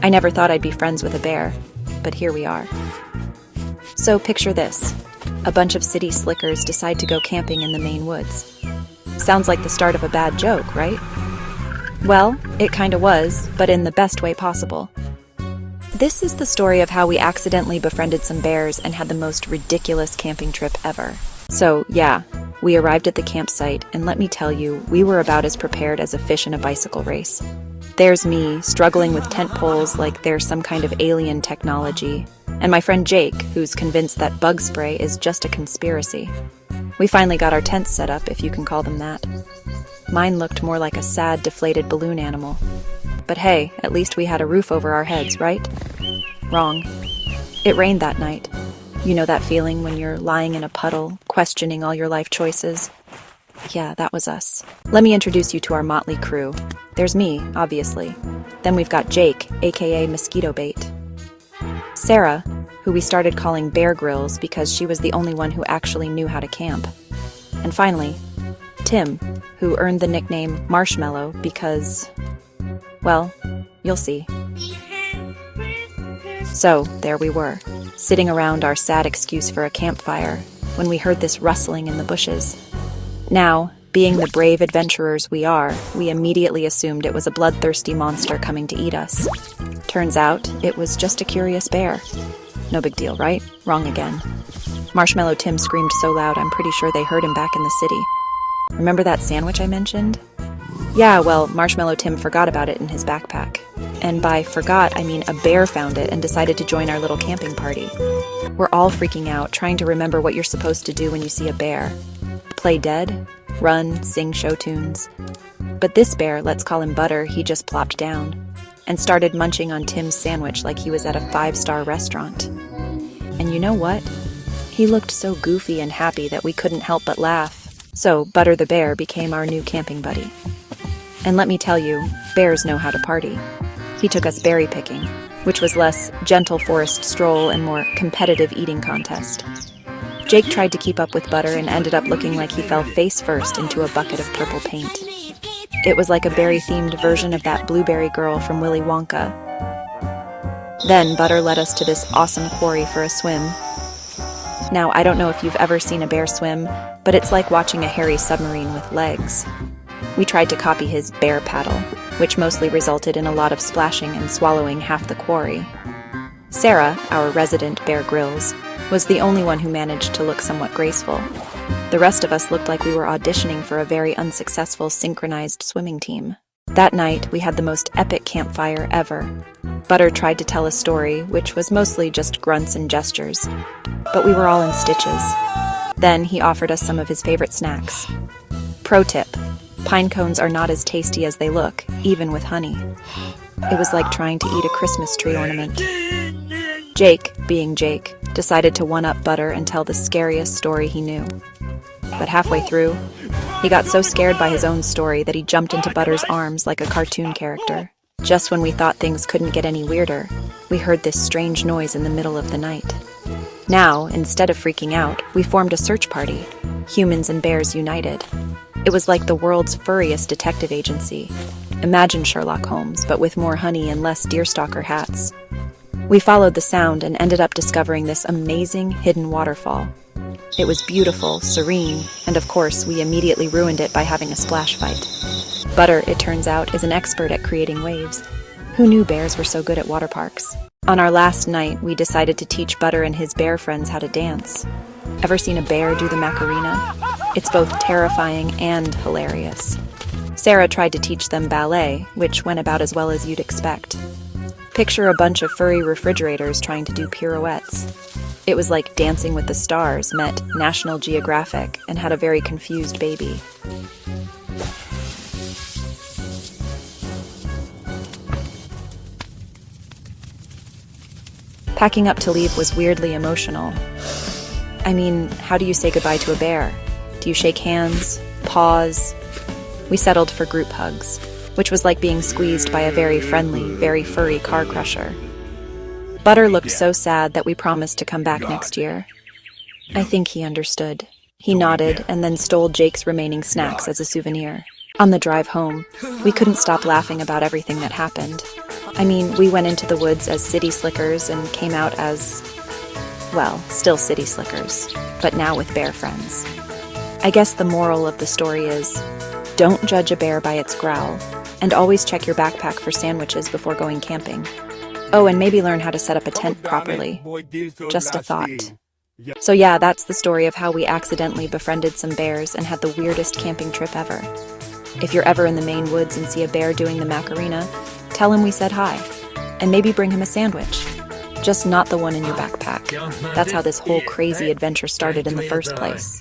I never thought I'd be friends with a bear, but here we are. So picture this. A bunch of city slickers decide to go camping in the Maine woods. Sounds like the start of a bad joke, right? Well, it kinda was, but in the best way possible. This is the story of how we accidentally befriended some bears and had the most ridiculous camping trip ever. So, yeah, we arrived at the campsite, and let me tell you, we were about as prepared as a fish in a bicycle race. There's me, struggling with tent poles like there's some kind of alien technology, and my friend Jake, who's convinced that bug spray is just a conspiracy. We finally got our tents set up, if you can call them that. Mine looked more like a sad, deflated balloon animal. But hey, at least we had a roof over our heads, right? Wrong. It rained that night. You know that feeling when you're lying in a puddle, questioning all your life choices? Yeah, that was us. Let me introduce you to our motley crew. There's me, obviously. Then we've got Jake, aka Mosquito Bait. Sarah, who we started calling Bear Grylls because she was the only one who actually knew how to camp. And finally, Tim, who earned the nickname Marshmallow because, well, you'll see. So, there we were, sitting around our sad excuse for a campfire, when we heard this rustling in the bushes. Now, being the brave adventurers we are, we immediately assumed it was a bloodthirsty monster coming to eat us. Turns out, it was just a curious bear. No big deal, right? Wrong again. Marshmallow Tim screamed so loud I'm pretty sure they heard him back in the city. Remember that sandwich I mentioned? Yeah, well, Marshmallow Tim forgot about it in his backpack. And by forgot, I mean a bear found it and decided to join our little camping party. We're all freaking out, trying to remember what you're supposed to do when you see a bear. Play dead, run, sing show tunes. But this bear, let's call him Butter, he just plopped down and started munching on Tim's sandwich like he was at a 5-star restaurant. And you know what? He looked so goofy and happy that we couldn't help but laugh. So Butter the bear became our new camping buddy. And let me tell you, bears know how to party. He took us berry picking, which was less gentle forest stroll and more competitive eating contest. Jake tried to keep up with Butter and ended up looking like he fell face first into a bucket of purple paint. It was like a berry-themed version of that blueberry girl from Willy Wonka. Then Butter led us to this awesome quarry for a swim. Now, I don't know if you've ever seen a bear swim, but it's like watching a hairy submarine with legs. We tried to copy his bear paddle, which mostly resulted in a lot of splashing and swallowing half the quarry. Sarah, our resident Bear Grylls, was the only one who managed to look somewhat graceful. The rest of us looked like we were auditioning for a very unsuccessful synchronized swimming team. That night, we had the most epic campfire ever. Butter tried to tell a story, which was mostly just grunts and gestures, but we were all in stitches. Then he offered us some of his favorite snacks. Pro tip: pine cones are not as tasty as they look, even with honey. It was like trying to eat a Christmas tree ornament. Jake, being Jake, decided to one-up Butter and tell the scariest story he knew. But halfway through, he got so scared by his own story that he jumped into Butter's arms like a cartoon character. Just when we thought things couldn't get any weirder, we heard this strange noise in the middle of the night. Now, instead of freaking out, we formed a search party, humans and bears united. It was like the world's furriest detective agency. Imagine Sherlock Holmes, but with more honey and less deerstalker hats. We followed the sound and ended up discovering this amazing hidden waterfall. It was beautiful, serene, and of course, we immediately ruined it by having a splash fight. Butter, it turns out, is an expert at creating waves. Who knew bears were so good at water parks? On our last night, we decided to teach Butter and his bear friends how to dance. Ever seen a bear do the Macarena? It's both terrifying and hilarious. Sarah tried to teach them ballet, which went about as well as you'd expect. Picture a bunch of furry refrigerators trying to do pirouettes. It was like Dancing with the Stars met National Geographic and had a very confused baby. Packing up to leave was weirdly emotional. I mean, how do you say goodbye to a bear? Do you shake hands? Pause? We settled for group hugs, which was like being squeezed by a very friendly, very furry car crusher. Butter looked so sad that we promised to come back next year. I think he understood. He nodded and then stole Jake's remaining snacks as a souvenir. On the drive home, we couldn't stop laughing about everything that happened. I mean, we went into the woods as city slickers and came out as, well, still city slickers, but now with bear friends. I guess the moral of the story is, don't judge a bear by its growl, and always check your backpack for sandwiches before going camping. Oh, and maybe learn how to set up a tent properly. Just a thought. So yeah, that's the story of how we accidentally befriended some bears and had the weirdest camping trip ever. If you're ever in the Maine woods and see a bear doing the Macarena, tell him we said hi, and maybe bring him a sandwich. Just not the one in your backpack. That's how this whole crazy adventure started in the first place.